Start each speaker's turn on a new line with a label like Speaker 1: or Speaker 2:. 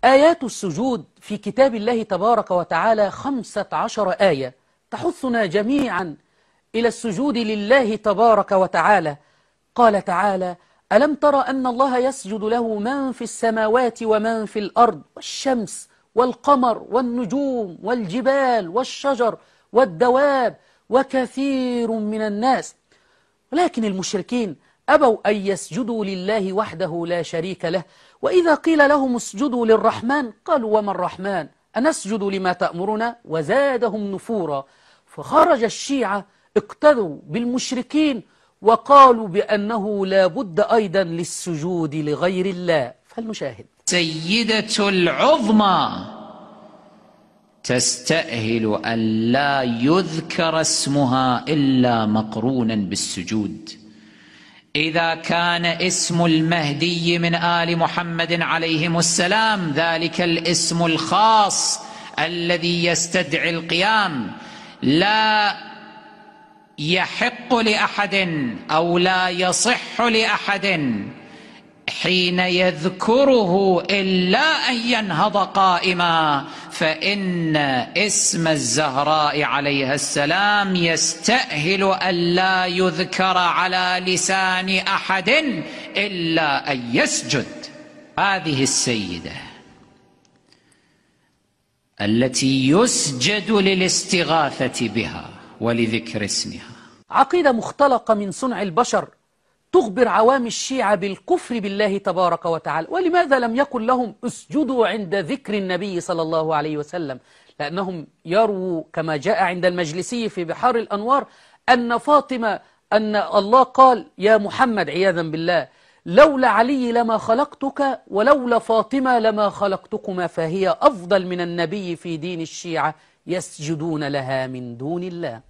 Speaker 1: آيات السجود في كتاب الله تبارك وتعالى 15 آية تحثنا جميعا إلى السجود لله تبارك وتعالى. قال تعالى: ألم تر أن الله يسجد له من في السماوات ومن في الأرض والشمس والقمر والنجوم والجبال والشجر والدواب وكثير من الناس. ولكن المشركين أبوا أن يسجدوا لله وحده لا شريك له، وإذا قيل لهم اسجدوا للرحمن قالوا: وما الرحمن أنسجد لما تأمرنا؟ وزادهم نفورا. فخرج الشيعة اقتدوا بالمشركين وقالوا بأنه لا بد أيضا للسجود لغير الله. فلنشاهد.
Speaker 2: سيدة العظمى تستأهل أن لا يذكر اسمها إلا مقرونا بالسجود. إذا كان اسم المهدي من آل محمد عليهم السلام ذلك الاسم الخاص الذي يستدعي القيام، لا يحق لأحد أو لا يصح لأحد حين يذكره إلا أن ينهض قائما، فإن اسم الزهراء عليها السلام يستأهل أن لا يذكر على لسان أحد إلا أن يسجد. هذه السيدة التي يسجد للاستغاثة بها ولذكر اسمها.
Speaker 1: عقيدة مختلقة من صنع البشر تخبر عوام الشيعة بالكفر بالله تبارك وتعالى. ولماذا لم يقل لهم اسجدوا عند ذكر النبي صلى الله عليه وسلم؟ لأنهم يرووا كما جاء عند المجلسي في بحار الأنوار أن فاطمة أن الله قال: يا محمد عياذا بالله لولا علي لما خلقتك ولولا فاطمة لما خلقتكما، فهي أفضل من النبي في دين الشيعة يسجدون لها من دون الله.